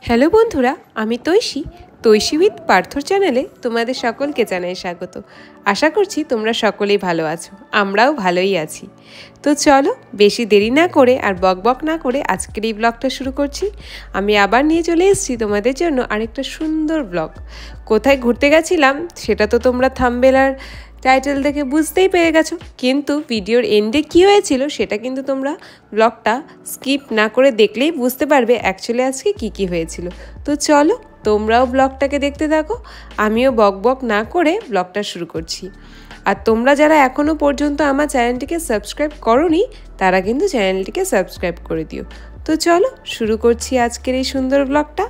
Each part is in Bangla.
হ্যালো বন্ধুরা, আমি তৈশী উইথ পার্থর চ্যানেলে তোমাদের সকলকে জানাই স্বাগত। আশা করছি তোমরা সকলেই ভালো আছো, আমরাও ভালোই আছি। তো চলো বেশি দেরি না করে আর বকবক না করে আজকের এই ব্লগটা শুরু করছি। আমি আবার নিয়ে চলে এসেছি তোমাদের জন্য আরেকটা সুন্দর ব্লগ। কোথায় ঘুরতে গেছিলাম সেটা তো তোমরা থাম্বনেল আর টাইটেল দেখে বুঝতেই পেরে গেছো, কিন্তু ভিডিওর এন্ডে কী হয়েছিল সেটা কিন্তু তোমরা ব্লগটা স্কিপ না করে দেখলেই বুঝতে পারবে অ্যাকচুয়ালি আজকে কী হয়েছিল। তো চলো তোমরাও ব্লগটাকে দেখতে থাকো, আমিও বকবক না করে ব্লগটা শুরু করছি। আর তোমরা যারা এখনও পর্যন্ত আমার চ্যানেলটিকে সাবস্ক্রাইব করোনি তারা কিন্তু চ্যানেলটিকে সাবস্ক্রাইব করে দিও। তো চলো শুরু করছি আজকের এই সুন্দর ব্লগটা।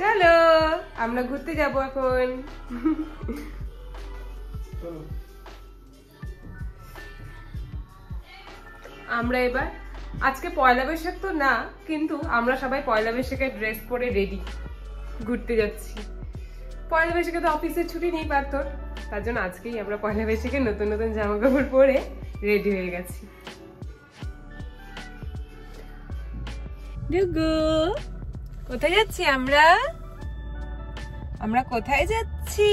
চলো আমরা ঘুরতে যাব এখন। আমরা এবার আজকে পয়লা বৈশাখ তো না, কিন্তু আমরা সবাই পয়লা বৈশাখের ড্রেস পরে রেডি ঘুরতে যাচ্ছি। পয়লা বৈশাখে তো অফিসের ছুটি নেই পার্থর, তার জন্য আজকেই আমরা পয়লা বৈশাখে নতুন নতুন জামা কাপড় পরে রেডি হয়ে গেছি। কোথায় যাচ্ছি আমরা? আমরা কোথায় যাচ্ছি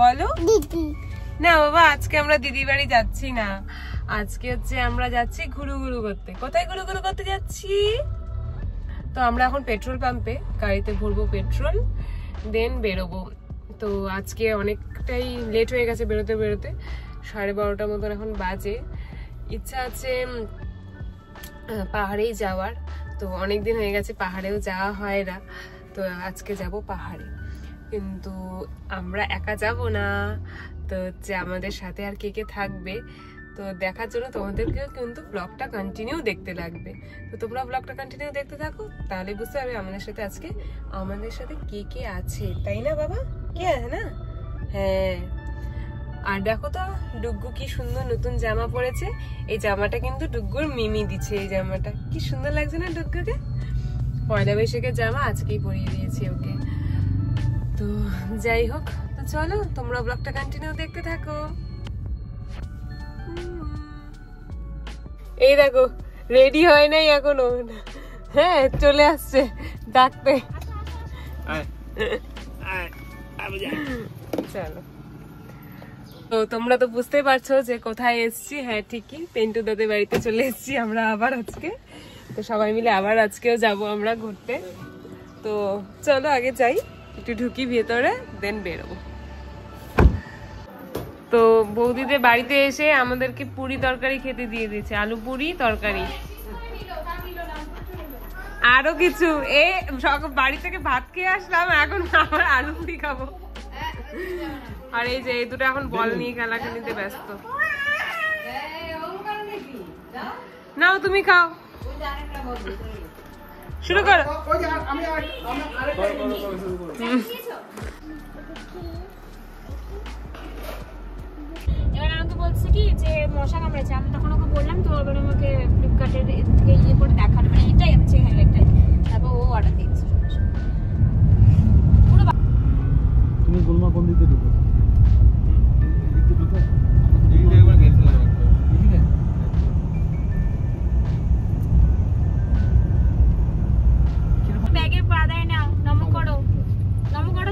বলো? না বাবা, আজকে আমরা দিদি বাড়ি যাচ্ছি না, আজকে হচ্ছে আমরা যাচ্ছি ঘুরু করতে। কোথায় ঘুরু করতে যাচ্ছি? তো আমরা এখন পেট্রোল পাম্পে গাড়িতে ভরবো পেট্রোল, দেন বেরোবো। তো আজকে অনেকটাই লেট হয়ে গেছে বেরোতে 12:30 মতন এখন বাজে। ইচ্ছা আছে পাহাড়েই যাওয়ার, তো অনেকদিন হয়ে গেছে পাহাড়েও যাওয়া হয় না, তো আজকে যাব পাহাড়ে। কিন্তু আমরা একা যাব না, তো হচ্ছে আমাদের সাথে আর কে থাকবে তো দেখার জন্য তোমাদেরকেও কিন্তু ব্লগটা কন্টিনিউ দেখতে লাগবে। তো তোমরা ব্লগটা কন্টিনিউ দেখতে থাকো, তাহলে বুঝতে পারবে আমাদের সাথে আজকে আমাদের সাথে কে আছে, তাই না বাবা? কে আছে না? হ্যাঁ। আর দেখো তো ডুগ্গু কি সুন্দর নতুন জামা পরেছে। এই জামাটা কিন্তু ডুগ্গুর মিমি দিচ্ছে। এই জামাটা কি সুন্দর লাগছে না ডুগ্গুকে? পয়লা বৈশাখের জামা আজকেই পরিয়ে দিয়েছি ওকে। তো যাই হোক, তো চলো তোমরা ব্লগটা কন্টিনিউ দেখতে থাকো। এই দেখো রেডি হয় নাই এখনো, হ্যাঁ চলে আসছে ডাকতে। চলো, তো তোমরা তো বুঝতে পারছো যে কোথায় এসছি। হ্যাঁ ঠিকই, পেন্টু দাদের বাড়িতে চলে এসছি আমরা আবার আজকে। তো সবাই মিলে আবার আজকেও যাব আমরা ঘুরতে। তো চলো আগে যাই, একটু ঢুকি ভেতরে, দেন বেরোবো। তো বৌদিদের বাড়িতে এসে আমাদেরকে পুরি তরকারি খেতে দিয়ে দিয়েছে, আলু পুরি তরকারি আরো কিছু। বাড়ি থেকে ভাত খেয়ে আসলাম, এখন আবার আলু পুরি খাবো। আর এই যে এই দুটো এখন বল নিয়ে খেলাখেলিতে ব্যস্ত। নাও তুমি খাও, শুরু করো। এবার আমাকে বলছে কি যে মশা কামড়েছে, আমি তখন ওকে বললাম, তো এবার আমাকে ফ্লিপকার্টের থেকে ইয়ে করে দেখানো, মানে এটাই আছে, হ্যাঁ এটাই। তারপর ও অর্ডার দিয়েছে। তুমি গোলমা কোন দিকে ঢুকো? ব্যাগে পা দেয় না, নমো করো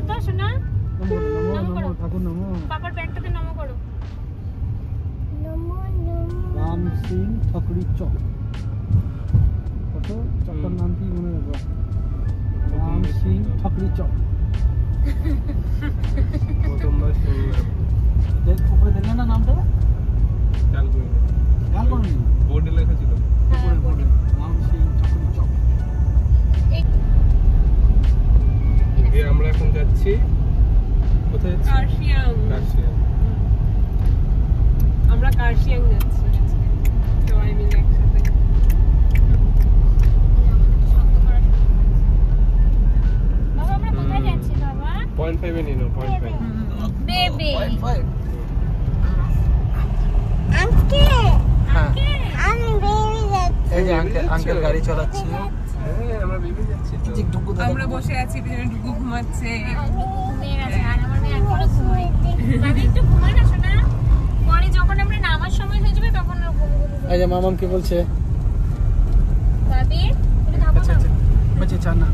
তো শোনা, নমো করো ঠাকুর নমো। পাপার ব্যাগটাতে নমো করো। রাম সিং ঠাকুরি চক, কত চকটার নাম কি মনে রাখো? রাম সিং ঠাকুরি চক। উপরে দেখলেন না নামটা? বোর্ডে লেখা ছিল রাম সিং ঠাকুরি চক। আমরা এখন যাচ্ছি কোথায়? কার্শিয়াং। আমরা কার্শিয়াং যাচ্ছি সবাই মিলে একসাথে। বাবা আমরা কোথায় যাচ্ছি বাবা? 0.5 এ নিনো, 0.5 বেবি আঙ্কেল আঙ্কেল আমি বেবি যাচ্ছি। এই যে আঙ্কেল গাড়ি চালাচ্ছে। হ্যাঁ আমরা বেরিয়ে যাচ্ছি তো। আমরা বসে আছি, পিছনে ডুগু ঘুমাচ্ছে। ঘুমিয়ে গেছে আর আমার মেয়ে এখনো ঘুমায়। বাবি একটু ঘুমায় না শোনা, পরে যখন আমরা নামার সময় হয়ে যাবে তখন এই যে মামাম কি বলছে? বাবি একটু থাকো না। বাচ্চা চান না।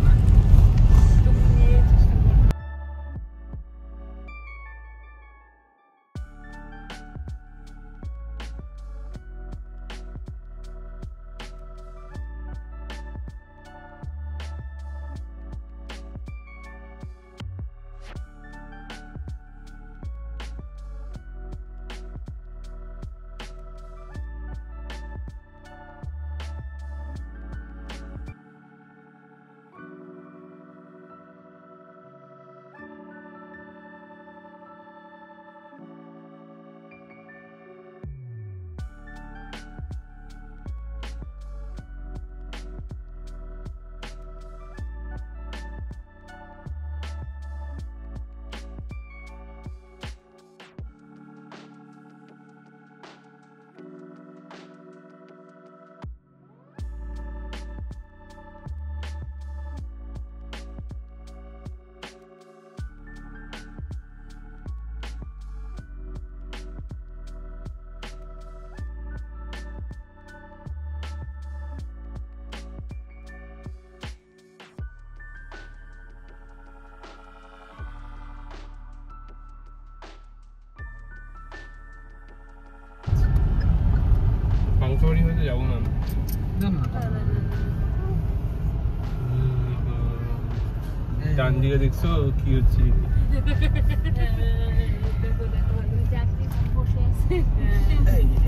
পাংচুয়ারি হয়তো যাবো না আমি। না না ডান দিকে দেখছো কি হচ্ছে?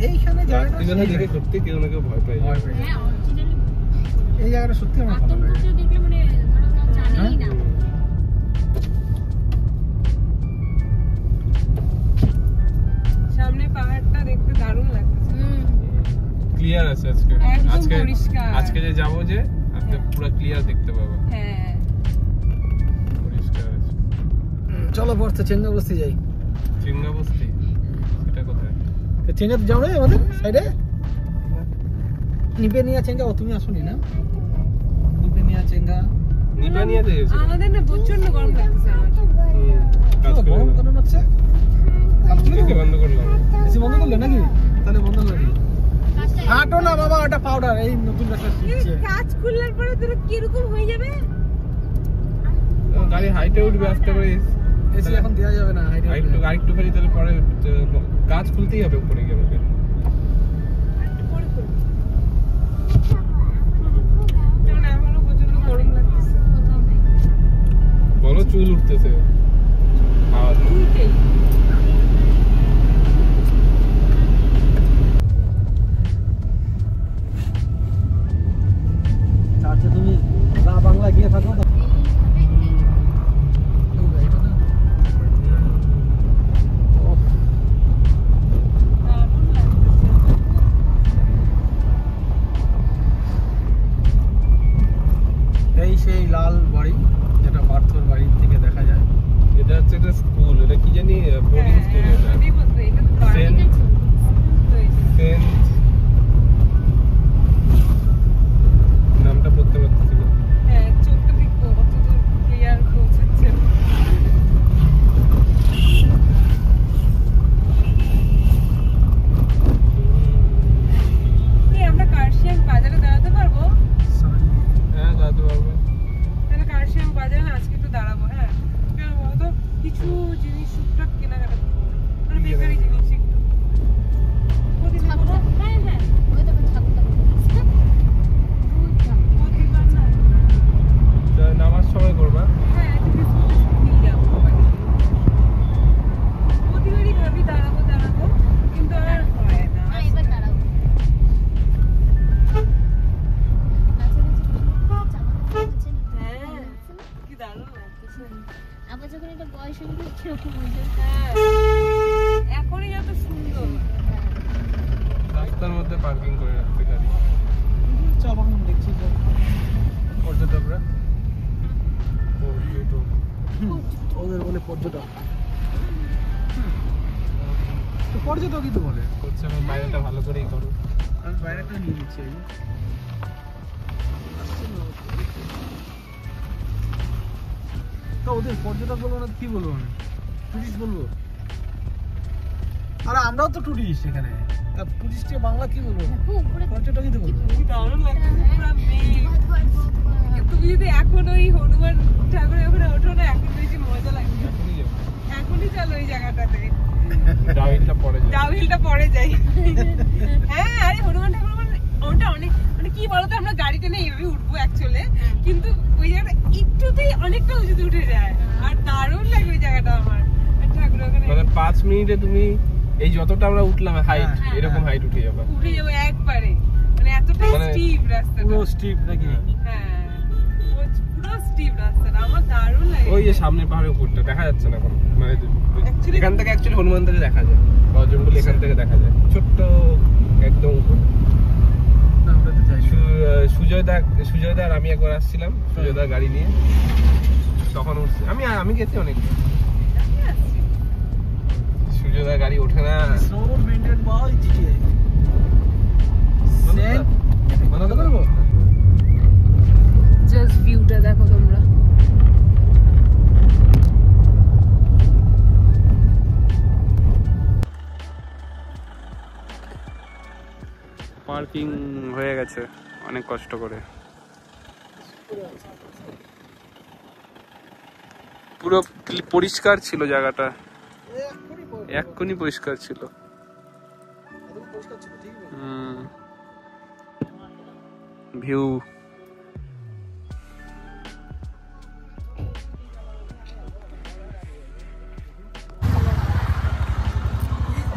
এইখানে জায়গাটা রাত্রিবেলা দেখে সত্যি কেউ না কেউ ভয় পায়। হ্যাঁ অরিজিনালি এই জায়গাটা সত্যি আমার ভালো আতঙ্ক লাগে। কেউ দেখলে মানে ধরো জানেই না। সামনে পাহাড়টা দেখতে দারুণ লাগছে। ক্লিয়ার আছে আজকে। একদম আজকে পরিষ্কার। আজকে যে যাবো যে আজকে পুরো ক্লিয়ার দেখতে পাবো। হ্যাঁ পরিষ্কার আছে। চলো পড়তে চেঙ্গা বস্তি যাই। চিংড়া বস্তি এটা কোথায়? চেঙ্গাতে যাও না আমাদের সাইডে? নিপেনিয়া চেঙ্গা। ও তুমি আসোনি না? নিপেনিয়া চেঙ্গা। নিপানিয়া দিয়েছে। আমাদের না প্রচন্ড গরম লাগছে আমার। কাজ করে গরম কেন লাগছে? এসি বন্ধ করলাম। এসি বন্ধ করলে নাকি? তাহলে বন্ধ করে দিই। হাঁটো না বাবা, ওটা পাউডার। এই নতুন রাস্তা দিচ্ছে। কাজ খুললার পরে তোর কিরকম হয়ে যাবে? গাড়ি হাইটে উঠবে আস্তে করে। এসি এখন দেওয়া যাবে না। আরেকটু খালি তাহলে পরে কাজ খুলতেই হবে উপরে গিয়ে আমাকে। পরে করবো। কারণ এখনো প্রচন্ড গরম লাগতেছে। বলো চুল উঠতেছে। হাওয়া উল্টেই। আচ্ছা তুমি বাংলা গিয়ে থাকো তো। এই সেই লাল বাড়ি যেটা পার্থর বাড়ির থেকে দেখা যায়। এটা হচ্ছে একটা স্কুল। এটা কি জানি বোর্ডিং স্কুল। এটা আমি বলবো এটা তো বাড়ি। সেন্ট সেন্ট নামটা পড়তে পারতেছি না। হ্যাঁ চোখটা দেখবো কতটা ক্লিয়ার পৌঁছাচ্ছে। আমরা কার্শিয়াং বাজারে দাঁড়াতে পারবো? হ্যাঁ দাঁড়াতে পারবো। তাহলে কার্শিয়াং বাজারে না আজকে একটু দাঁড়াবো। হ্যাঁ কেন বলতো কিছু জিনিস টুকটাক কেনাকাটা করবো, মানে বেকারি জিনিস একটু। হ্যাঁ হ্যাঁ ওই তো ঠাকুরটা প্রতিবার না। তা নামার সময় করবা। হ্যাঁ একটু বিস্কুট নিয়ে যাবো বাড়ি। প্রতিবারই ভাবি দাঁড়াবো দাঁড়াবো কিন্তু আর হয় না। হ্যাঁ এবার দাঁড়াও। হ্যাঁ কি দারুণ লাগছে। আবার যখন একটা বয়স হয়ে গেলে কিরকম হয়ে যাবে। হ্যাঁ এখনই যত সুন্দর। রাস্তার মধ্যে পার্কিং করে রাখতে গাড়ি চলো দেখছি পর্যটকরা। ওদের বলে পর্যটক। তো পর্যটকই তো বলে। হচ্ছে আমার বাইরেটা ভালো করেই করো। আমি বাইরেটা নিয়ে নিচ্ছি। তো ওদের পর্যটক বলবো না, কি বলবো আমি, টুরিস্ট বলবো। আরে আমরাও তো টুরিস্ট এখানে, তা টুরিস্টে বাংলা কি বলবো, পর্যটকই তো বলবো। দারুণ লাগছে পুরো মেঘ। তুমি যদি এখন ওই হনুমান ঠাকুরের ওখানে ওঠো না, এখন বেশি মজা লাগবে। এখনই চলো ওই জায়গাটাতে, ডাউহিলটা পরে যাই। হ্যাঁ, আরে হনুমান ঠাকুর ওটা অনেক মানে কি বলতো, আমরা গাড়িতে নেই এইভাবে উঠবো অ্যাকচুয়ালি, কিন্তু ওই জায়গাটা একটুতেই অনেকটা উঁচুতে উঠে যায়, আর দারুণ লাগে ওই জায়গাটা আমার। আর ঠাকুর ওখানে মানে 5 মিনিটে তুমি এই যতটা আমরা উঠলাম হাইট, এরকম হাইট উঠে যাবো একবারে, মানে এতটা স্টিপ রাস্তা, পুরো স্টিপ নাকি? হ্যাঁ, পুরো স্টিপ রাস্তাটা আমার দারুণ লাগে। ওই যে সামনে পাহাড়ের উপরটা দেখা যাচ্ছে না এখন, মানে এখান থেকে অ্যাকচুয়ালি হনুমান থেকে দেখা যায়, বজরংবলী এখান থেকে দেখা যায় ছোট্ট একদম উপর। সুজয়দা আর আমি একবার আসছিলাম, সুজয়দা গাড়ি নিয়ে, তখন আমি গেছি অনেক। সুজয়দা গাড়ি ওঠে না, রোড মেইনটেইন বাই জিটিআই। বানাতে পারবো? জাস্ট ভিউটা দেখো তোমরা। পার্কিং হয়ে গেছে অনেক কষ্ট করে, পুরো পরিষ্কার ছিল জায়গাটা, এক্ষুনি পরিষ্কার ছিল। ভিউ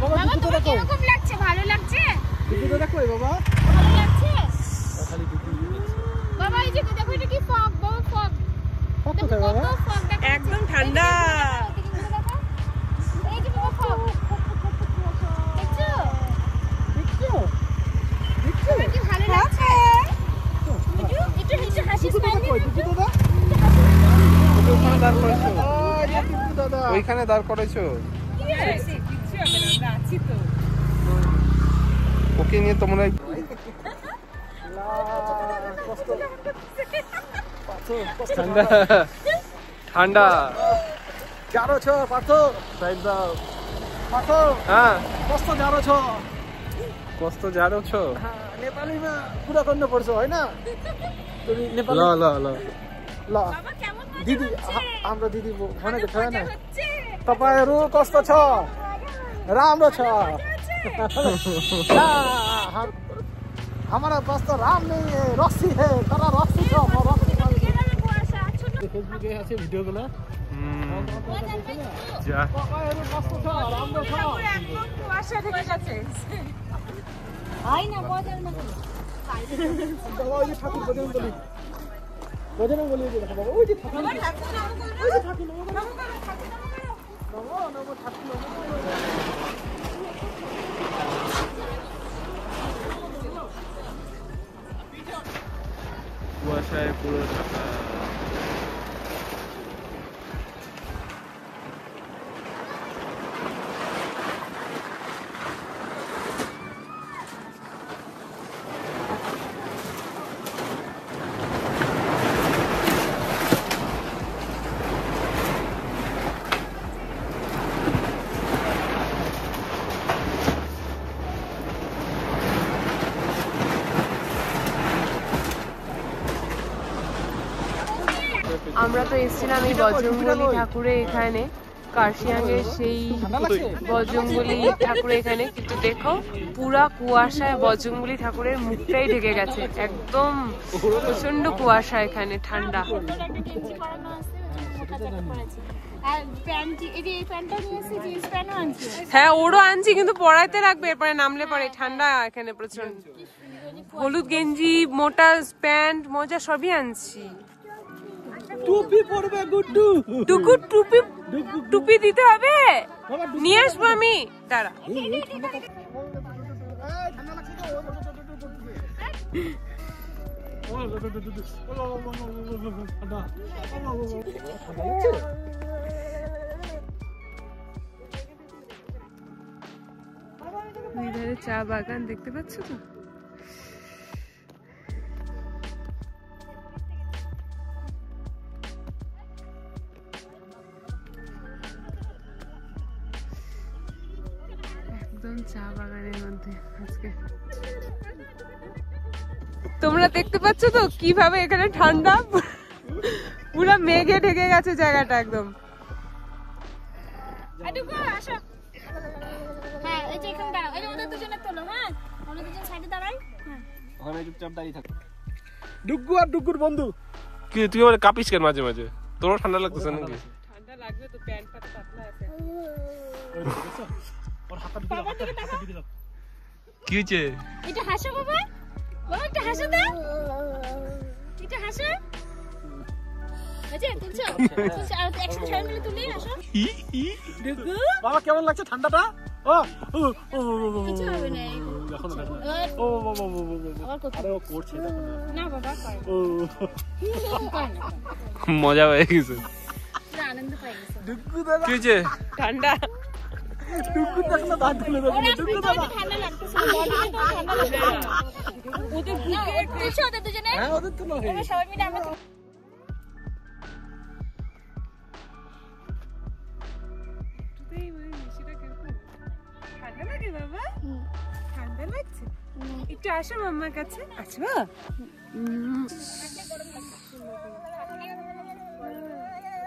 বাবা তোমার কিরকম লাগছে? ভালো লাগছে? দুটো দেখো বাবা, ভালো লাগছে খালি দুটো বাবা। এই যে দেখো, এটা কি ফগ বাবা, ফগ। ফগ কোথায় বাবা? ফগ দেখো, একদম ঠান্ডা। এই যে বাবা ফগ দেখছো, দেখছো দেখছো তোমার কি ভালো লাগছে? একটু নিচে হাসি স্মাইল দিও। দুটো দাদা, ওখানে দাঁড় করেছো, দুটো দাদা ওইখানে দাঁড় করেছো, কি হয়েছে? কিচ্ছু হবে না, আমরা আছি তো। ওকে নিয়ে তোমরা ঠান্ডা ঠান্ডা। જારો છો પાછો સાઈડ દાવ પાછો হ্যাঁ, કસ્તો જારો છો? কষ্ট জানো છો? હા नेपालीमा कुरा गर्नु पर्छ हैन? তুমি ল नेपाली ল ল ल বাবা কেমন মজা दिदी হচ্ছে? हाम्रो दिदी भनेको छ हैन? হচ্ছে तपाईहरु कस्तो छ? राम्रो छ। हमारा पास तो राम नहीं है, रस्सी है, तर रस्सी छ, म रस्सी फेसबुके আছে ভিডিওগুলো। যা तपाईहरु कस्तो छ? राम्रो छ। একদম কুয়াশা ঢেকে গেছে। হয় না বজার না বাবা ওই যে ঠাকুর বজরংবলী, বজরংবলী যে দেখো বাবা, ওই যে ঠাকুর, ওই যে ঠাকুর, নমো নমো ঠাকুর, কুয়াশায় পুরো ঢাকা। আমরা তো এসেছিলাম এই বজরংবলী ঠাকুরের এখানে, কার্শিয়াঙের সেই বজরংবলী ঠাকুরের এখানে, কিন্তু দেখো পুরা কুয়াশায় বজরংবলী ঠাকুরের মুখটাই ঢেকে গেছে, একদম প্রচন্ড কুয়াশা এখানে, ঠান্ডা। হ্যাঁ ওরও আনছি, কিন্তু পরাইতে রাখবে, এরপরে নামলে পরে ঠান্ডা এখানে প্রচন্ড। হলুদ গেঞ্জি, মোটা প্যান্ট, মোজা সবই আনছি। টুপি পরবে গুড্ডু, টুকু টুপি, টুপি দিতে হবে, নিয়ে আসবো আমি, দাঁড়া। চা বাগান দেখতে পাচ্ছ তো? একদম চা বাগানের মধ্যে আজকে। তোমরা দেখতে পাচ্ছ তো কিভাবে এখানে ঠান্ডা, পুরো মেঘে ঢেকে গেছে জায়গাটা একদম। হ্যাঁ এই যে এখানে দাঁড়াও, এই যে ওদের দুজনে তোলো। হ্যাঁ ওদের দুজন সাইডে দাঁড়াই। হ্যাঁ ওখানে চুপচাপ দাঁড়িয়ে থাক। ডুগু আর ডুগুর বন্ধু। কি তুই আমার কাঁপিস কেন মাঝে মাঝে? তোরও ঠান্ডা লাগতেছে নাকি? ঠান্ডা লাগবে তো, প্যান্ট পাতলা আছে। ওর হাতটা ঢুকে দাও। কি হয়েছে? এটা হাসো বাবা, বাবা একটা হাসো দাও, এটা হাসো। আচ্ছা তুলছো তুলছো, আর একসাথে সবাই মিলে তুলি হাসো। ডুগু বাবা কেমন লাগছে ঠান্ডাটা? ও ও ও কিছু হবে না। এখন দেখো ও আরে ও করছে দেখো না বাবা করে ও মজা হয়ে গেছে। পুরো আনন্দ পাই গেছে। ডুগু দাদা কি হয়েছে? ঠান্ডা। ডুগু দেখো দাঁত ঢেলে দেবে ডুগু দাদা। ঠান্ডা লাগতেছে, বডিতে তো ঠান্ডা লাগছে। ওদের বুকে তুলছো ওদের দুজনে? হ্যাঁ ওদের তো নয়। আমরা সবাই মিলে আমরা ঠান্ডা লাগে বাবা? ঠান্ডা লাগছে? একটু আসো মাম্মার কাছে। আসবো?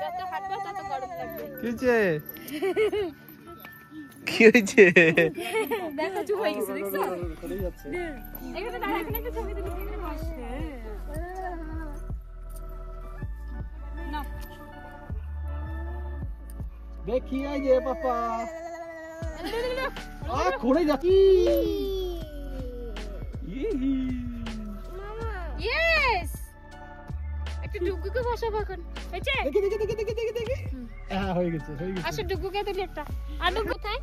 যত হাঁটবে তত গরম লাগবে। কি হয়েছে? কি হয়েছে? দেখো চুপ হয়ে গেছে, দেখছো? চলে যাচ্ছে। এখানে দাঁড়া, এখানে একটা ছবি তুলি। না দেখি আই যে পাপা আ করে যাচ্ছি। ইয়েস একটা ডুগুকে বসাবো এখন। হয়েছে? দেখি দেখি দেখি দেখি দেখি দেখি হ্যাঁ হয়ে গেছে হয়ে গেছে। আচ্ছা ডুগুকে তুলি একটা। আলু কোথায়?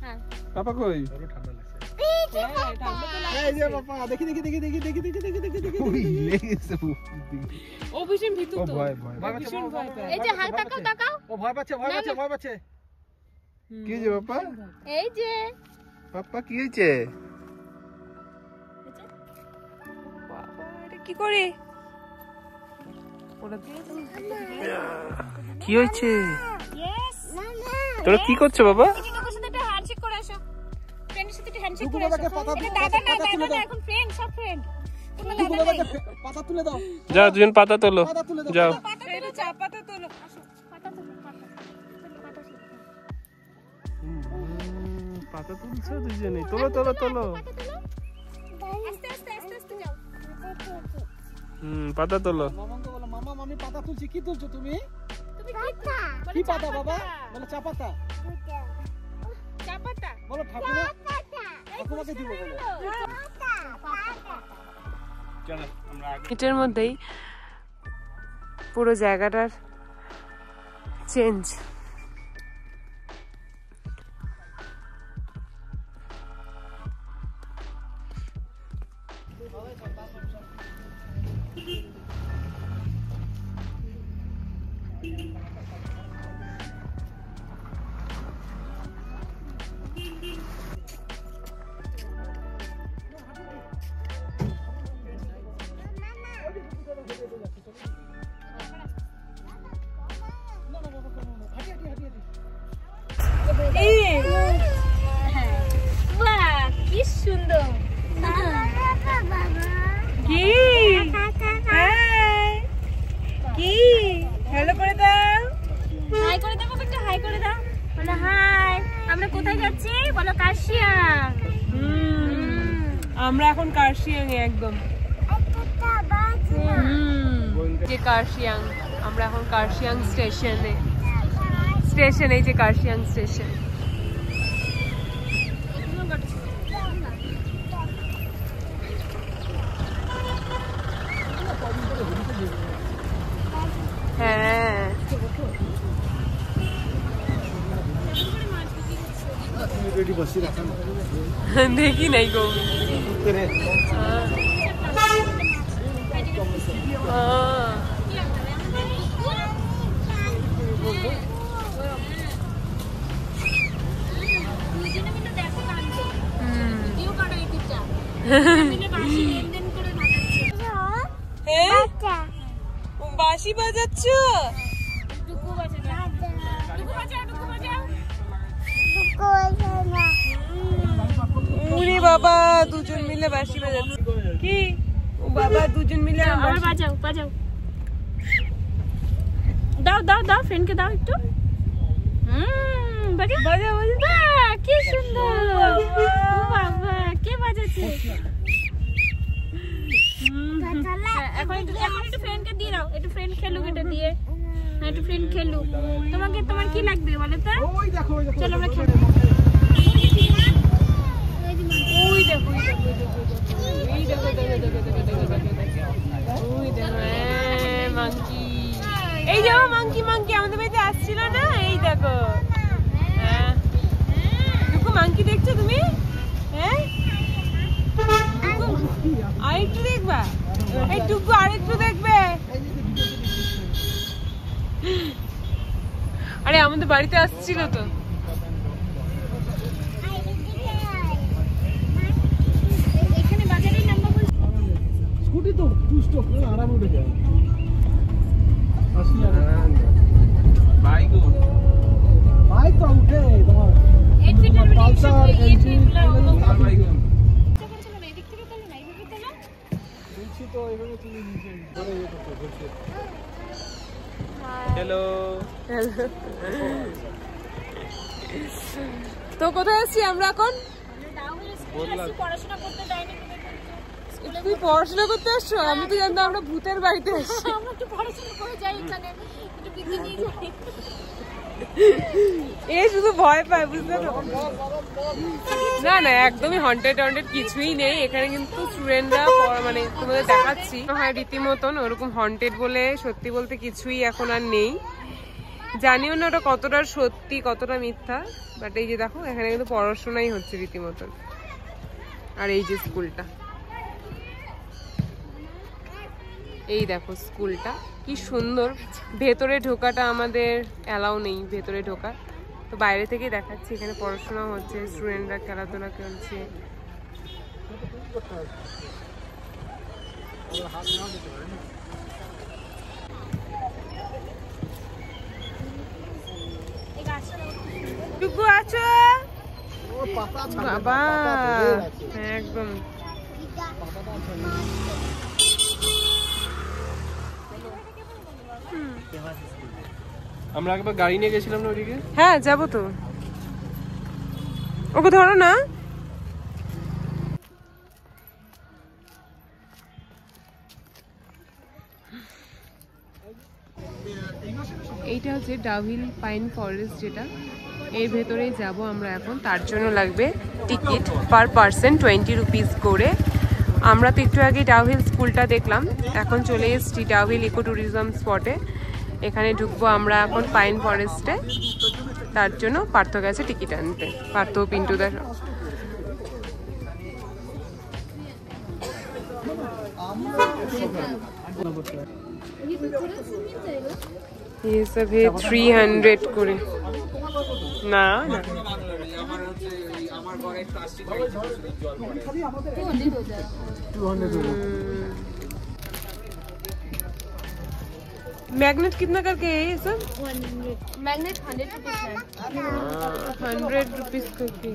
হ্যাঁ পাপা কই? ঠান্ডা লাগছে। এই যে পাপা দেখি দেখি দেখি দেখি দেখি দেখি দেখি দেখি দেখি লেগেছে। ও ভীষণ ভীতু তো। ভয় ভয়। ভীষণ ভয় পায়। এই যে হাত তাকাও তাকাও। ও ভয় পাচ্ছে ভয় পাচ্ছে ভয় পাচ্ছে। কি হয়েছে পাপা? এই যে পাপা কি হয়েছে? বাবা এটা কি করে? কি হয়েছে? ইয়েস তোরা কি করছো বাবা? এই যে ডুগুর সাথে একটা হ্যান্ডশেক করে আসো। ফ্রেন্ডের সাথে একটা হ্যান্ডশেক করে ডুগু আসো। দাদাকে পাতা এটা দাও, দাদা না, পাতা তুলে দাদা না, দাও। এখন ফ্রেন্ড, সব ফ্রেন্ড। তোমার ডুগু দাদা দাদাকে নেই। পাতা তুলে দাও। যাও দুজন পাতা তোলো। পাতা তুলে দাও। যাও। পাতা এটা চা পাতা তোলো। আসো, পাতা তুলো, পাতা। পাতা তুলো। পাতা তুলছো দুজনে? তোলো তোলো তোলো। পাতা তুলো। আস্তে আস্তে আস্তে আস্তে যাও। পাতা তোলো। মামাকে বলো মামা মামি পাতা তুলছি। কি তুলছো তুমি? তুমি কি পাতা বাবা? বলো চা পাতা। চা পাতা। বলো ঠাকুমা ঠাকুমাকে দিব বলো। চলো আমরা আগে। এটার মধ্যেই পুরো জায়গাটার চেঞ্জ। বাহ কি সুন্দর। কি? হাই। কি? হ্যালো করে দাও। হাই করে দাও বাবা, একটা হাই করে দাও। বলো হাই। আমরা কোথায় যাচ্ছি? বলো কাশিয়াং। আমরা এখন কার্শিয়াং এ একদম। যে কার্শিয়াং, আমরা এখন কার্শিয়াং স্টেশনে। স্টেশন এই যে কার্শিয়াং স্টেশন। হ্যাঁ রেডি বসি রাখা দেখি নাই গো। দুজনে মিলে দেখো কাঁদছে। ভিডিও করো ইউটিউবটা। মিলে বাঁশি লেনদেন করে বাজাচ্ছে। বাঁশি বাজাচ্ছ? ডুগু বাজাও। ডুগু বাজাও, ডুগু বাজাও। বাবা দুজন মিলে বাঁশি বাজাচ্ছে কি ও বাবা দুজন মিলে আবার বাজাও বাজাও দাও দাও দাও ফ্রেন্ডকে দাও একটু বাজাও বাজাও বাহ কি সুন্দর ও বাবা কে বাজাচ্ছে এখন একটু ফ্রেন্ডকে দিয়ে দাও একটু ফ্রেন্ড খেলুক এটা দিয়ে একটু ফ্রেন্ড খেলুক তোমার কি লাগবে বলো তো চলো আমরা খেলি ওই দেখো ওই দেখো মাঙ্কি এই যে মাঙ্কি মাঙ্কি আমাদের বাড়িতে আসছিল না এই দেখো হ্যাঁ টুকু মাঙ্কি দেখছো তুমি হ্যাঁ আরেকটু দেখবা এই টুকু আরেকটু দেখবে আরে আমাদের বাড়িতে আসছিল তো এখানে বাজারের নাম্বার বল স্কুটি তো দুষ্ট আরামে উঠে যায় আসি আর বাইক বাইক তো উঠে তোমার 8 ফিটের পালসার আর বাইক এদিক থেকে তোলো না এইভাবে তোলো বলছি তো এভাবে তুমি নিচে ধরে ইয়ে করতে বলছি হ্যালো তো কোথায় আছি আমরা এখন পড়াশোনা করতে যাইনি তুমি পড়াশোনা করতে আসছো আমি তো জানতাম আমরা ভূতের বাড়িতে আসছি আমরা একটু পড়াশোনা করে যাই এখানে একটু পিকনিক নিয়ে যাই এ শুধু ভয় পায় বুঝলে তো না না একদমই হন্টেড কিছুই নেই এখানে কিন্তু স্টুডেন্টরা মানে তোমাদের দেখাচ্ছি হয় রীতিমতন ওরকম হন্টেড বলে সত্যি বলতে কিছুই এখন আর নেই জানিও না ওটা কতটা সত্যি কতটা মিথ্যা বাট এই যে দেখো এখানে কিন্তু পড়াশোনাই হচ্ছে রীতিমতন আর এই যে স্কুলটা এই দেখো স্কুলটা কি সুন্দর ভেতরে ঢোকাটা আমাদের অ্যালাউ নেই ভেতরে ঢোকা তো বাইরে থেকে দেখাচ্ছি এখানে পড়াশোনা হচ্ছে স্টুডেন্টরা খেলাধুলা করছে টুকু আছো বাবা একদম আমরা একবার গাড়ি নিয়ে গেছিলাম না ওদিকে হ্যাঁ যাবো তো ওকে ধরো না এইটা হচ্ছে ডাউহিল পাইন ফরেস্ট যেটা এর ভেতরেই যাব আমরা এখন তার জন্য লাগবে টিকিট পার পার্সন 20 রুপিস করে আমরা তো একটু আগে ডাউহিল স্কুলটা দেখলাম এখন চলে এসেছি ডাউহিল ইকো ট্যুরিজম স্পটে এখানে ঢুকবো আমরা এখন পাইন ফরেস্টে তার জন্য পার্থ গেছে টিকিট আনতে পার্থ পিন্টুদার ये सब है 300 করে না না मैग्नेट कितना करके है ये सब मैग्नेट 100 रुपीस है 100 रुपीस करके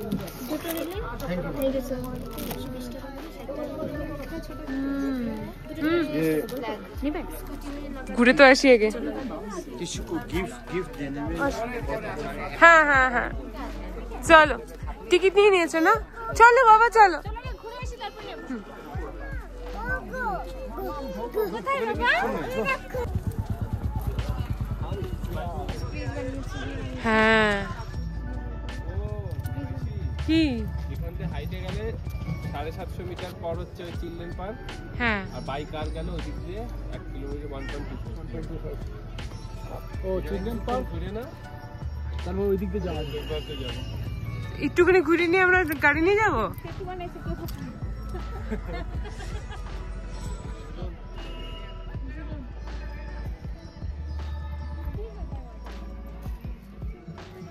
घुरे तो ऐसी है के किसी को गिफ्ट देने में हाँ हाँ हाँ चलो टिकट नहीं নিয়েছো না চলো বাবা চলো ঘুরে আসি তারপর কোথায় বাবা হ্যাঁ কি এখান থেকে হাইটে গেলে 750 মিটার পর হচ্ছে চিলড্রেন পার্ক হ্যাঁ আর বাই কার গেলে ওদিক দিয়ে 1 কিলোমিটার 1.25 ও চিলড্রেন পার্ক ঘুরে না তারপর ওই দিক দিয়ে যাওয়া যায় পার্কে যাবো একটুখানি ঘুরে নিয়ে আমরা গাড়ি নিয়ে যাবো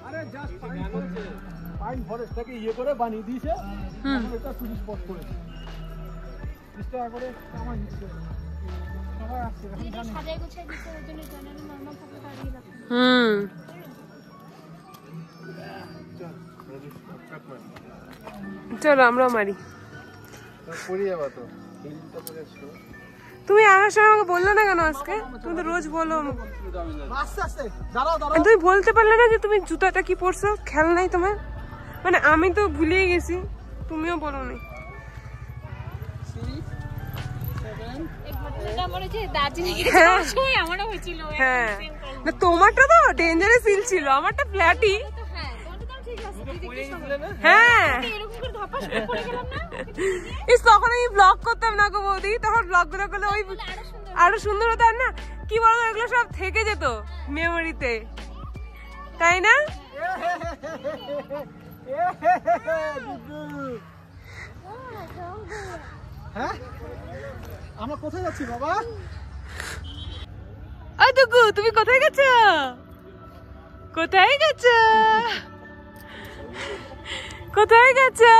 আরে জাস্ট পাইন ফরেস্টটাকে ইয়ে করে বানিয়ে দিয়েছে এটা টুরিস্ট স্পট করেছে 30 টাকা করে আমার নিচ্ছে সবাই আসছে এটা সাজাই গোছাই দিতে ওর জন্য জানানো নরমাল থাকে দাঁড়িয়ে রাখো চলো আমরা মারি পড়ে যাবা তো হিলটা পরে আসছো তুমি আসার সময় আমাকে বললে না কেন আজকে? তুমি তো রোজ বলো। আস্তে আস্তে দাঁড়াও দাঁড়াও তুমি বলতে পারলে না যে তুমি জুতাটা কি পরছো? খেয়াল নাই তোমার? মানে আমি তো ভুলিয়ে গেছি, তুমিও বলোনি। হ্যাঁ না, তোমারটা তো ডেঞ্জারাস হিল ছিল, আমারটা ফ্ল্যাটই। হ্যাঁ তখন আমি ব্লগ করতাম না গো বৌদি, তখন ব্লগ গুলো করলে ওই আরো সুন্দর হতো। আর না কি বলতো, এগুলো সব থেকে যেত মেমোরিতে, তাই না? হ্যাঁ আমরা কোথায় যাচ্ছি বাবা? ও দুগু, তুমি কোথায় গেছো? কোথায় গেছো? কোথায় গেছো?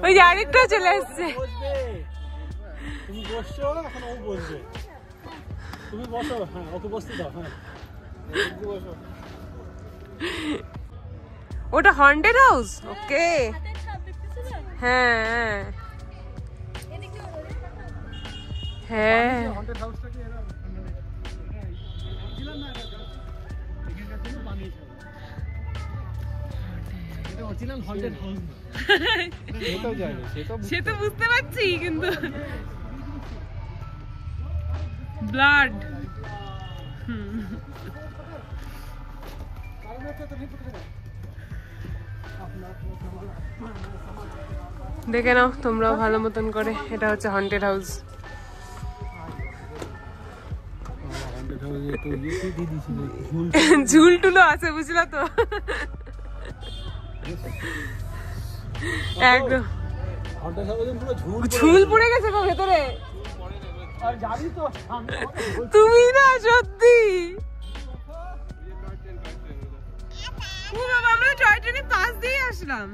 ওই যে আরেকটা চলে আসছে। তুমি বসছো, এখন ও বসবে। তুমি বসো, হ্যাঁ ওকে বসতে দাও। হ্যাঁ বসো। ওটা হন্টেড হাউস। ওকে হ্যাঁ হ্যাঁ হন্টেড হাউসটা কি এরা ছিলেন না, এটা এখানকার জন্য বানিয়েছে। এটা অরিজিনাল হন্টেড হাউস না। এটাও জানি, সে তো বুঝতে পারছি, কিন্তু ব্লাড দেখে নাও তোমরাও ভালো মতন করে। এটা হচ্ছে হন্টেড হাউস। ঝুল টুলো আছে, বুঝলা তো? একদম ঝুল পড়ে গেছে গো ভেতরে। আর জানি তো তুমি না সত্যি আমরা টয় ট্রেনের পাশ দিয়ে আসলাম।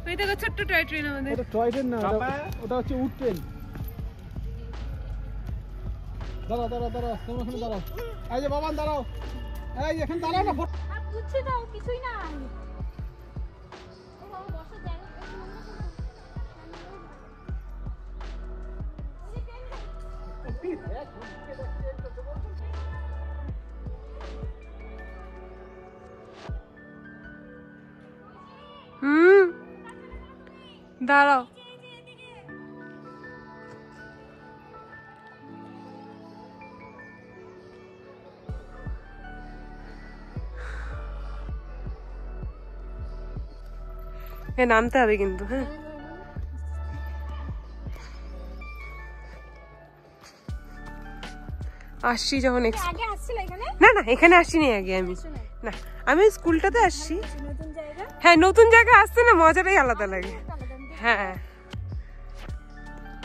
ওই দেখো ছোট্ট টয় ট্রেন আমাদের। ওটা টয় ট্রেন না, ওটা হচ্ছে উড ট্রেন। দাঁড়াও দাঁড়াও দাঁড়াও, তোমার এখানে দাঁড়াও। এই যে বাবান দাঁড়াও, এই এখানে দাঁড়াও না। বুঝছি তো কিছুই না। দাঁড়াও। নামতে হবে কিন্তু। হ্যাঁ আসছি যখন আগে আসছিল এখানে? না না এখানে আসিনি আগে আমি। না আমি স্কুলটাতে আসছি। হ্যাঁ নতুন জায়গা আসছে না, মজাটাই আলাদা লাগে। হ্যাঁ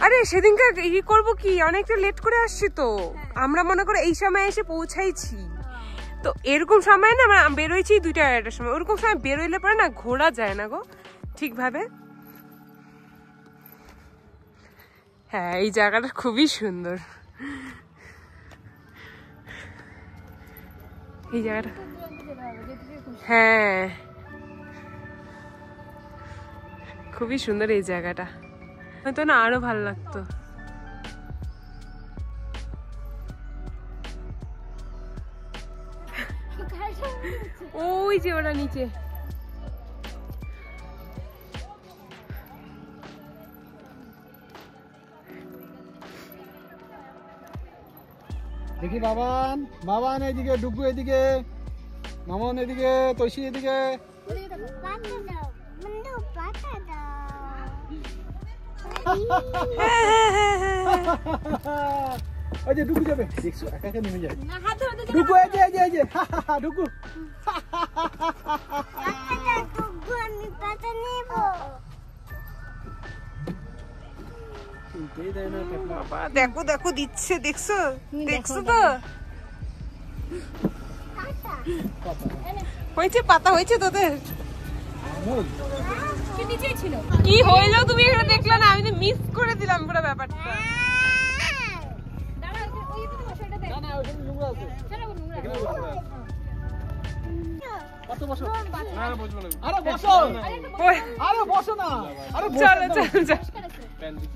আরে সেদিনকার ই করবো কি, অনেকটা লেট করে আসছি তো আমরা, মনে করো এই সময় এসে পৌঁছাইছি তো। এরকম সময় না আমরা বেরোইছি 2টা 2:30টার সময়। ওরকম সময় বেরোইলে পরে না ঘোরা যায় না গো ঠিকভাবে। হ্যাঁ এই জায়গাটা খুবই সুন্দর। এই জায়গাটা হ্যাঁ খুবই সুন্দর এই জায়গাটা, হয়তো না আরো ভালো লাগতো। ওই যে ওরা নিচে। দেখি বাবান, বাবান এদিকে, ডুগু এদিকে, মামন এদিকে, তৈশি এদিকে। ওই যে ডুগু যাবে, দেখছো একা একা নেমে যায়। ডুগু এই যে এই যে এই যে ডুগু। দেখো দেখো দিচ্ছে, দেখছো দেখছো তো? হয়েছে পাতা হয়েছে তোদের? কি হইলো তুমি এখানে দেখলে না? আমি তো মিস করে দিলাম পুরো ব্যাপারটা। ওখানে নোংরা আছে। কত বসো? আরে বসো। আরে বসো না। আরে চলো চলো চলো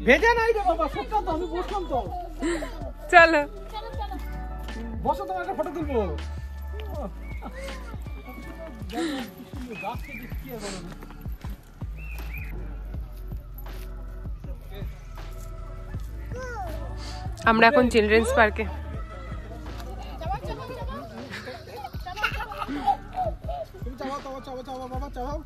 ভেজে নাই রে বাবা, সত্যি তো আমি বসলাম তো। চলো বসো, তোমার একটা ফটো তুলবো। গাছকে দেখি আর বলো না। আমরা এখন চিলড্রেন্স পার্কে। তুমি চাও বাবা চাও।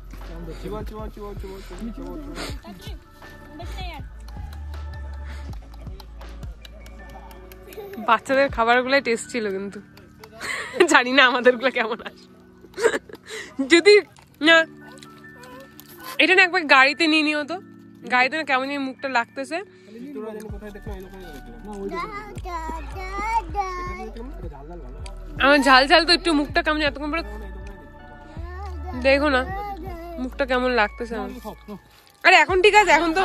বাচ্চাদের খাবারগুলোই টেস্ট ছিল, কিন্তু জানি না আমাদেরগুলো কেমন আসে। যদি না এটা না একবার গাড়িতে নিয়ে নিও তো, গাড়িতে না কেমন জানি মুখটা লাগতেছে। আমার ঝাল ঝাল তো একটু মুখটা কেমন এতক্ষণ পরে দেখো না মুখটা কেমন লাগতেছে আমার। আরে এখন ঠিক আছে, এখন তো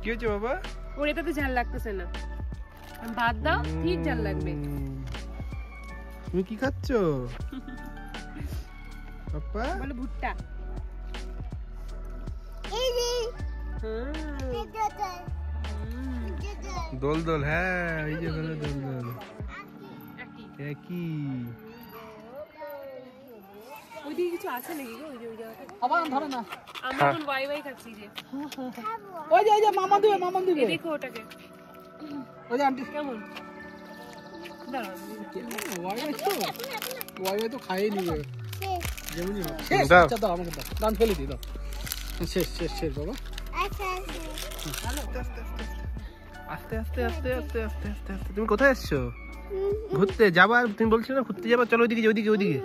কি হয়েছে বাবা? ওর এটাতে ঝাল লাগতেছে না, ভাত দাও ঠিক ঝাল লাগবে। তুমি কি খাচ্ছ পাপা? বলো ভুট্টা। দোল দোল, হ্যাঁ এই যে হলো দোল দোল একই। ওইদিকে কিছু আছে নাকি গো? ওই যে ওই জায়গাটা আবার ধরে না। আমরা এখন ওয়াই ওয়াই খাচ্ছি যে। ওই যে মামা দিবে। এই দেখো ওটাকে ওই যে আন্টি কেমন। দাঁড়াও ওয়াই তো খাইয়ে নিবে যেমনই হোক। দাও। আচ্ছা দাও আমাকে দাও, দান ফেলে দিই দাও। শেষ বাবা। আস্তে আস্তে আস্তে আস্তে আস্তে আস্তে আস্তে। তুমি কোথায় এসছো? ঘুরতে যাবা? তুমি বলছিলে না ঘুরতে যাবা, চলো ওইদিকে ওইদিকে ওইদিকে।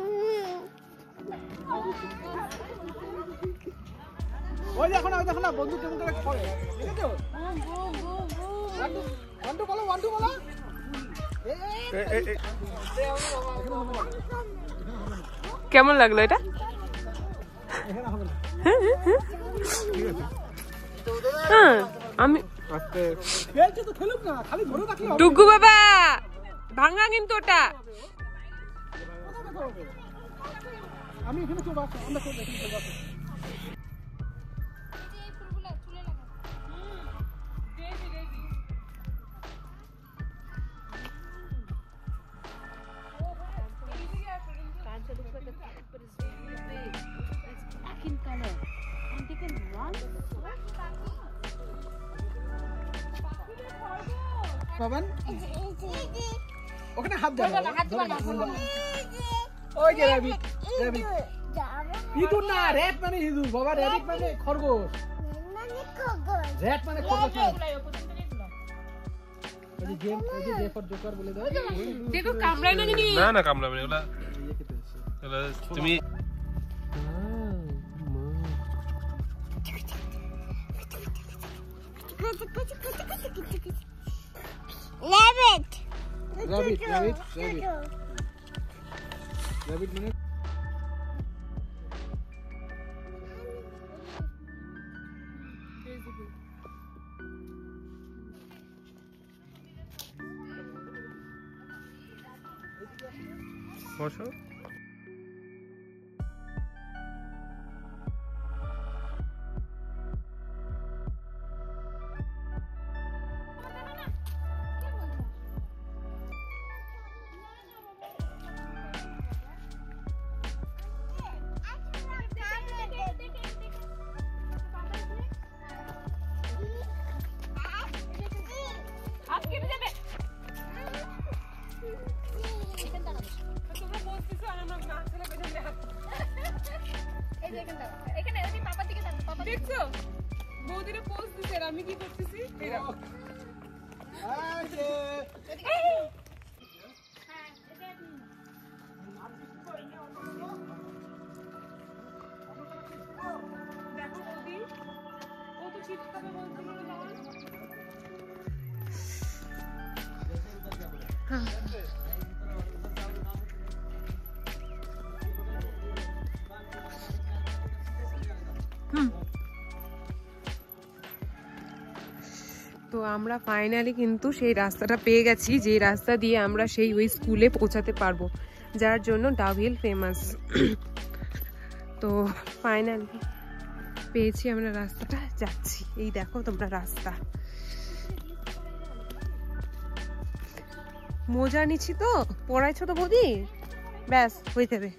ওই দেখো না বন্ধু কেমন করে করে, দেখেছো? ওয়ান টু বলো। কেমন লাগলো এটা? হ্যাঁ আমি আস্তে খেলছে তো খেলুক না, খালি ধরে রাখলে হবে। ডুগু বাবা ভাঙা কিন্তু ওটা। আমি এখানে চলে আসছি, আমরা চলে আসছি। বাবান ওখানে হাত দাও। ওই যে র‍্যাবিট ইঁদুর না, র‍্যাট মানে ইঁদুর বাবা, র‍্যাবিট মানে খরগোশ, র‍্যাট মানে খরগোশ না। ওই যে জে ফর জোকার বলে দাও। দেখো কামড়ায় না জানি। না কামড়াবে না, ওলা তুমি র‍্যাবিট মানে বসো। দেখছো বৌদিরা পোজ দিছে আর আমি কি করতেছি? দেখো বৌদি ও তো চিৎকার বলছিল না। তো আমরা ফাইনালি কিন্তু সেই রাস্তাটা পেয়ে গেছি, যে রাস্তা দিয়ে আমরা সেই ওই স্কুলে পৌঁছাতে পারবো, যার জন্য ডাউহিল ফেমাস। তো ফাইনালি পেয়েছি আমরা রাস্তাটা, যাচ্ছি। এই দেখো তোমরা রাস্তা। মোজা নিচ্ছি তো, পড়াইছো তো বৌদি, ব্যাস হয়ে যাবে।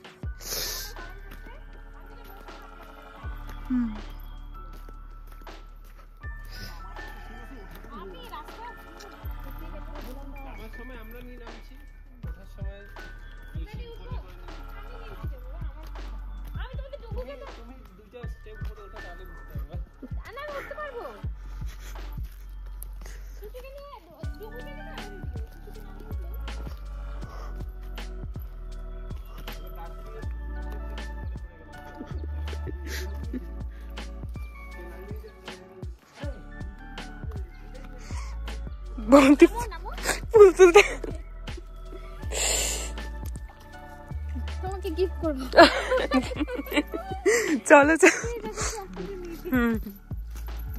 বলতে ফুল তুলতে তোমাকে গিফট করব। চলো চলো।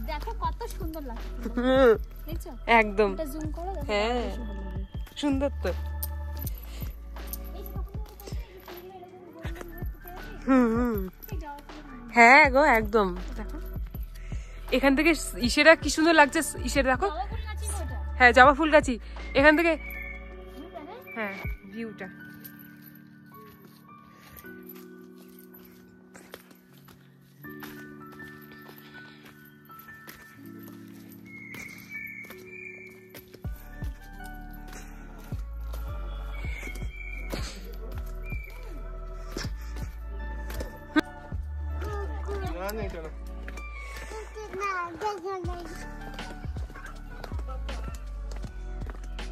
দেখো কত সুন্দর লাগছে, দেখছো? একদম এটা জুম করো, দেখো হ্যাঁ সুন্দর তো। হ্যাঁ গো একদম। দেখো এখান থেকে ইসেরা কি সুন্দর লাগছে, ইসের দেখো। হ্যাঁ জবা ফুল গাছি এখান থেকে, হ্যাঁ ভিউটা।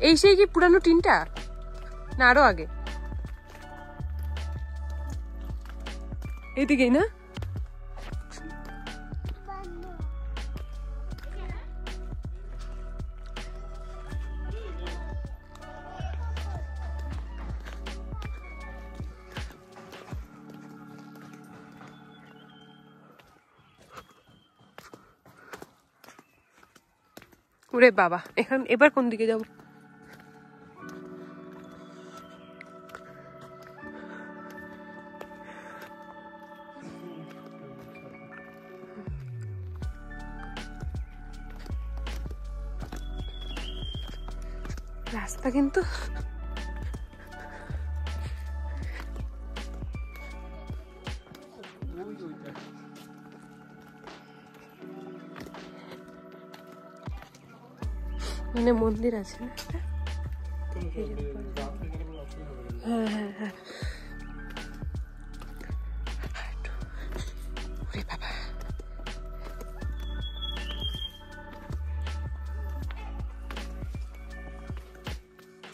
এই সেই কি পুরানো টিনটা না আরো আগে? এইদিকেই না? ওরে বাবা, এবার কোন দিকে যাব? রাস্তা কিন্তু মানে মন্দির আছে না? হ্যাঁ হ্যাঁ হ্যাঁ। ওরে বাবা,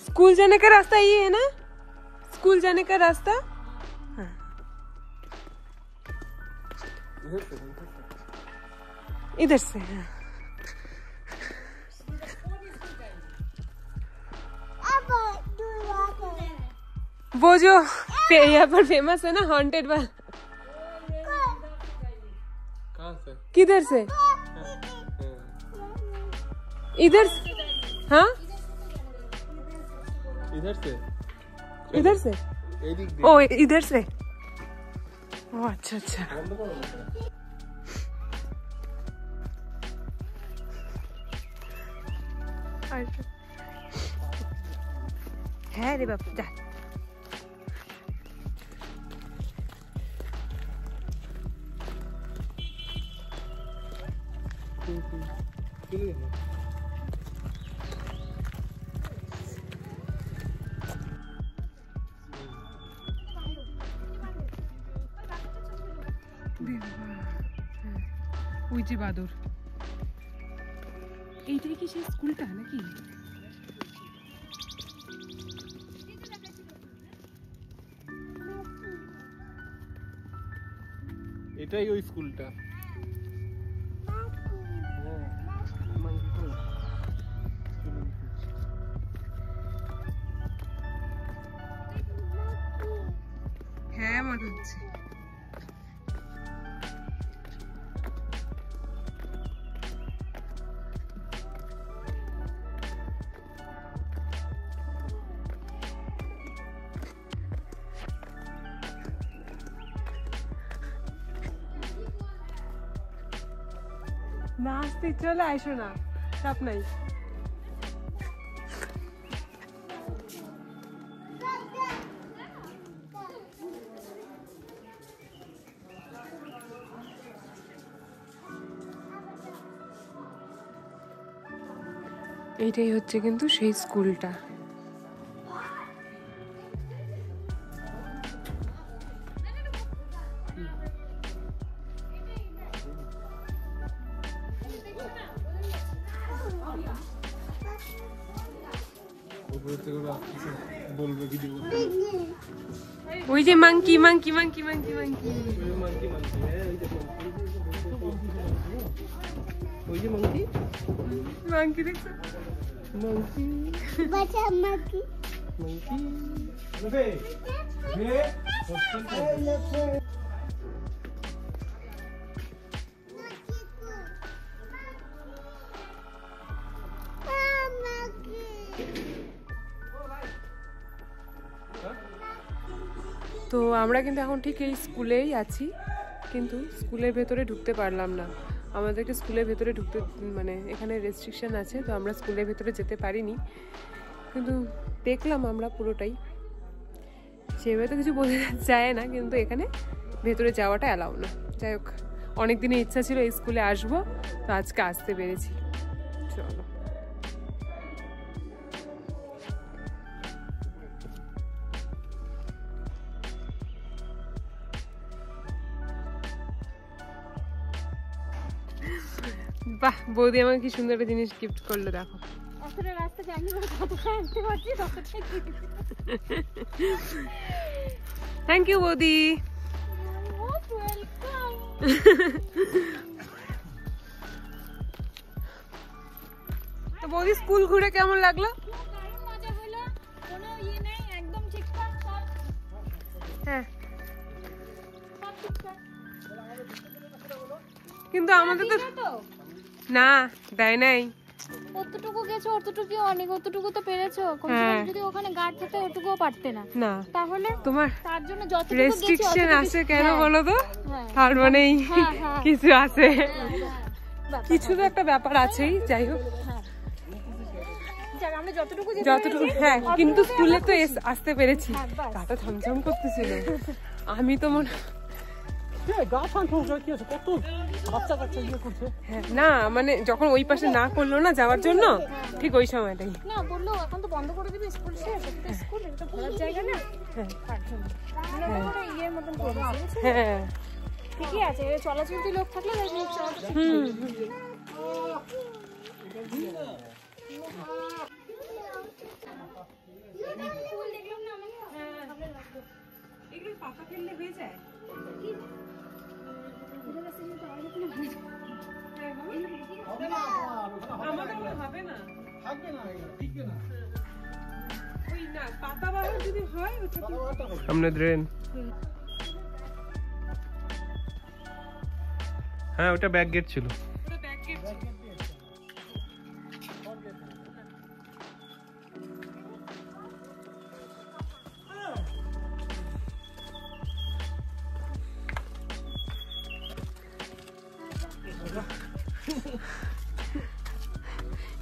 स्कूल जाने का रास्ता ये है ना? स्कूल जाने का रास्ता? हाँ। इधर से हाँ। वो जो यहाँ पर फेमस है ना हॉन्टेड वाला, कहाँ से? किधर से? इधर हाँ इधर से इधर से ओ इधर से ओ अच्छा अच्छा है रे बाप जा ওই যে বাদর, এইটাই কি সেই স্কুলটা নাকি? এটাই ওই স্কুলটা। হ্যাঁ মনে হচ্ছে। না আসতে ইচ্ছে হলে আইসো না, চাপ নাই। এইটাই হচ্ছে কিন্তু সেই স্কুলটা। ওই যে monkey monkey monkey monkey monkey ওই যে মাংকি মাংকি দেখছো? মাংকি বাচ্চা মাকি তো আমরা কিন্তু এখন ঠিক এই স্কুলেই আছি, কিন্তু স্কুলের ভেতরে ঢুকতে পারলাম না। আমাদেরকে স্কুলের ভেতরে ঢুকতে মানে এখানে রেস্ট্রিকশন আছে, তো আমরা স্কুলের ভেতরে যেতে পারিনি। কিন্তু দেখলাম আমরা পুরোটাই, সেভাবে তো কিছু বোঝা যায় না, কিন্তু এখানে ভেতরে যাওয়াটা অ্যালাউ না। যাই হোক, অনেক দিনের ইচ্ছা ছিল এই স্কুলে আসবো, তো আজকে আসতে পেরেছি। চলো বাহ, বৌদি আমাকে কি সুন্দর একটা জিনিস গিফট করলো, দেখো। আসলে রাস্তা জানি না কতটা আনতে পারছি ততটাই। থ্যাংক ইউ বৌদি। Most welcome. তো বৌদি, স্কুল ঘুরে কেমন লাগলো? দারুণ মজা হলো, কোনো ইয়ে নেই, একদম ঠিকঠাক সব। হ্যাঁ, সব ঠিকঠাক। কিন্তু আমাদের তো তো না দেয় নাই। কতটুকু গেছো অতটুকু অনেক, অতটুকু তো পেরেছো। হ্যাঁ। যদি ওখানে গার্ড থাকতে ওটুকুও পারতে না, না, তাহলে তোমার তার জন্য যতটুকু রেস্ট্রিকশন আছে কেন বলো তো? হ্যাঁ। তার মানেই হ্যাঁ, হ্যাঁ। কিছু আছে, বাহ, কিছু তো একটা ব্যাপার আছেই। যাই হোক, হ্যাঁ। যাক, আমরা যতটুকু যেতে যতটুকু, পেরেছি, হ্যাঁ, অতটুকুতে কিন্তু আমরা স্কুলে তো খুশি। আসতে পেরেছি। হ্যাঁ, বাস। গাটা ছমছম করতেছিল। আমি তো মনে গা শান্ত হয়ে কি আছে, কত বাচ্চা কাচ্চা ইয়ে করছে। হ্যাঁ, না মানে যখন ওই পাশে না করলো না যাওয়ার জন্য, ঠিক ওই সময়টাই। না বললো এখন তো বন্ধ করে দিবি স্কুল শেষ, এটা তো স্কুল, এটা তো ঘোরার জায়গা না। হ্যাঁ, তার জন্য মানে ওটা পুরো ইয়ের মতন করে দিয়েছে। হ্যাঁ, ঠিকই আছে, চলাচলতি লোক থাকলে তাই লোক চলাচল। হুম। ফুল দেখলাম না আমি, ভালো লাগলো। এগুলো পাতা ফেললে হয়ে যায়? এটা কাছে কিন্তু আগে কোনো ভালো আমাদের মনে হবে না, থাকবে না, এগুলো টিকবে না। ওই না পাতা বাহার যদি হয় ওটা সামনে ড্রেন। হ্যাঁ, ওটা ব্যাক গেট ছিল। পুরো ব্যাক গেট ছিল।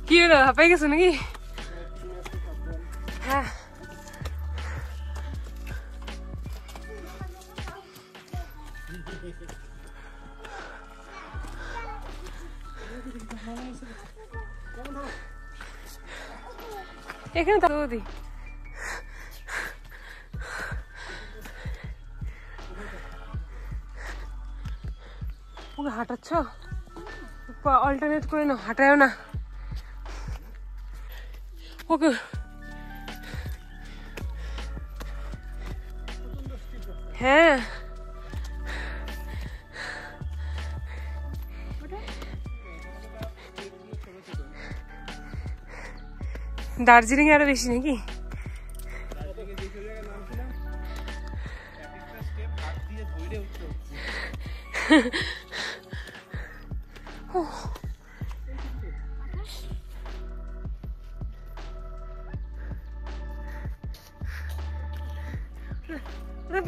কি হলো, হাঁপাই গেছো নাকি? হ্যাঁ, এখানে তো দি ওকে হাঁটাচ্ছ, অল্টারনেট করে না, হাঁটায়ও না ওকে। হ্যাঁ, দার্জিলিং আরো বেশি নাকি?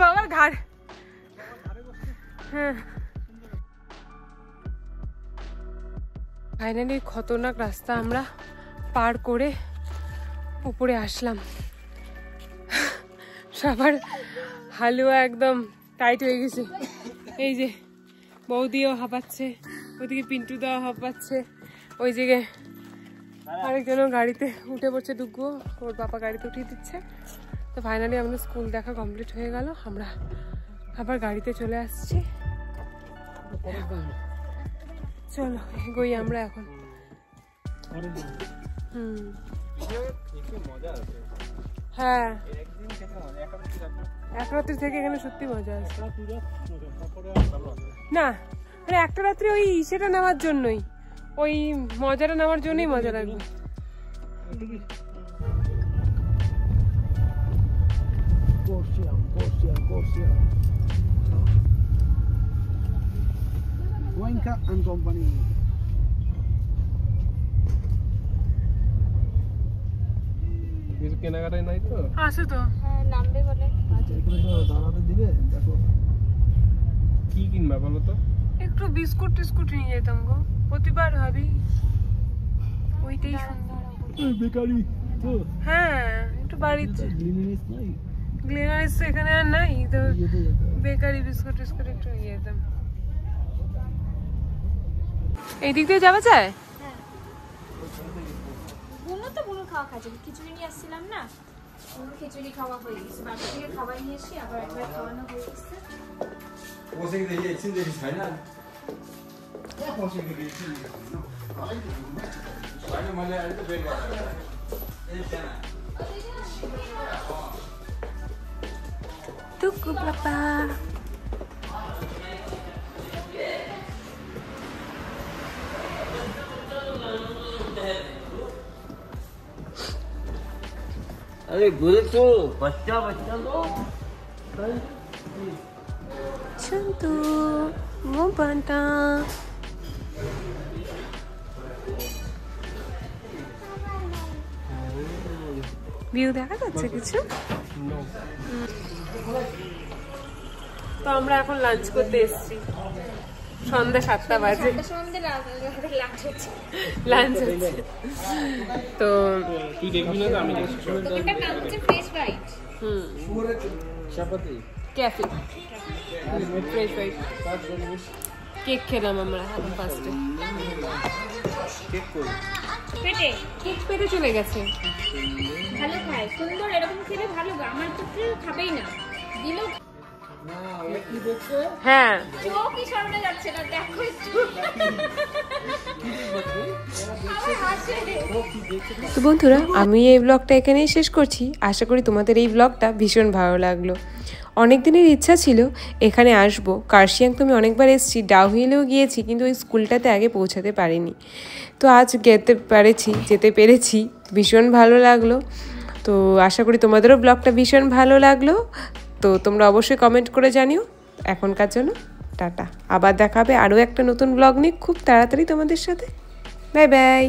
বাবার ঘাড়, হ্যাঁ। ফাইনালি খতরনাক রাস্তা আমরা পার করে উপরে আসলাম। সবার হালুয়া একদম টাইট হয়ে গেছে। এই যে বৌদিও হাঁপাচ্ছে, ওদিকে পিন্টু দাও হাঁপাচ্ছে, ওই জায়গায় আরেকজনও গাড়িতে উঠে পড়ছে, দুগ্গু ওর বাবা গাড়িতে উঠিয়ে দিচ্ছে। তো ফাইনালি আমাদের স্কুল দেখা কমপ্লিট হয়ে গেল, আমরা আবার গাড়িতে চলে আসছি। চলো এগোই আমরা এখন। হ্যাঁ এক রাত্রি থেকে এখানে সত্যি মজা আছে। না মানে একটা রাত্রি ওই সেটা নেওয়ার জন্যই, ওই মজাটা নেওয়ার জন্যই মজা লাগবে। Goenka and Company. কিছু কেনাকাটাই নাই তো? আছে তো, নামবে বলে এখানে তো দাঁড়াতে দিবে, দেখো কি কিনবা বলো তো? একটু বিস্কুট টিস্কুট নিয়ে যেতাম গো, প্রতিবার ভাবি ওইটাই সুন্দর। বেকারি তো হ্যাঁ একটু বাড়িতে লিমিনেস নাই, গ্লিনারিস এখানে আর নাই তো, বেকারি বিস্কুট টিস্কুট একটু নিয়ে যেতাম। এই দিক দিয়ে যাওয়া যায়? বুনো তো বুনো খাওয়া খাচ্ছে, খিচুড়ি নিয়ে আসছিলাম না, বুনো খিচুড়ি খাওয়া হয়ে গেছে, বাড়ি থেকে খাবার নিয়ে এসে আবার একবার খাওয়ানো হয়ে গেছে। Tuku papa. अरे बोले तो बच्चा बच्चा लो Chantu, mau banta. ভিউ দেখা যাচ্ছে কিছু? তো আমরা এখন লাঞ্চ করতে এসেছি, সন্ধ্যা 7টা বাজে, লাঞ্চ হচ্ছে। তো তুই দেখবি না তো আমি দেখছি। দোকানটার নাম হচ্ছে fresh bite. Cafe fresh bite. Cake খেলাম আমরা এখন ফার্স্টে, পেটে কেক পেটে চলে গেছে। ভালো খায়, সুন্দর, এরকম খেলে ভালো। আমার তো খাবেই না, দিল হ্যাঁ চোখই সরনে যাচ্ছে না, দেখো একটু আমার হাসে। তো বন্ধুরা, আমি এই ব্লগটা এখানেই শেষ করছি। আশা করি তোমাদের এই ব্লগটা ভীষণ ভালো লাগলো। অনেক দিনের ইচ্ছা ছিল এখানে আসবো, কার্শিয়াং তো আমি অনেকবার এসেছি, ডাউহিলেও গিয়েছি, কিন্তু ওই স্কুলটাতে আগে পৌঁছাতে পারিনি। তো আজ যেতে পেরেছি, ভীষণ ভালো লাগলো। তো আশা করি তোমাদেরও ব্লগটা ভীষণ ভালো লাগলো। তো তোমরা অবশ্যই কমেন্ট করে জানিও। এখনকার জন্য টাটা, আবার দেখা হবে আরও একটা নতুন ব্লগ নিয়ে খুব তাড়াতাড়ি তোমাদের সাথে। Bye bye.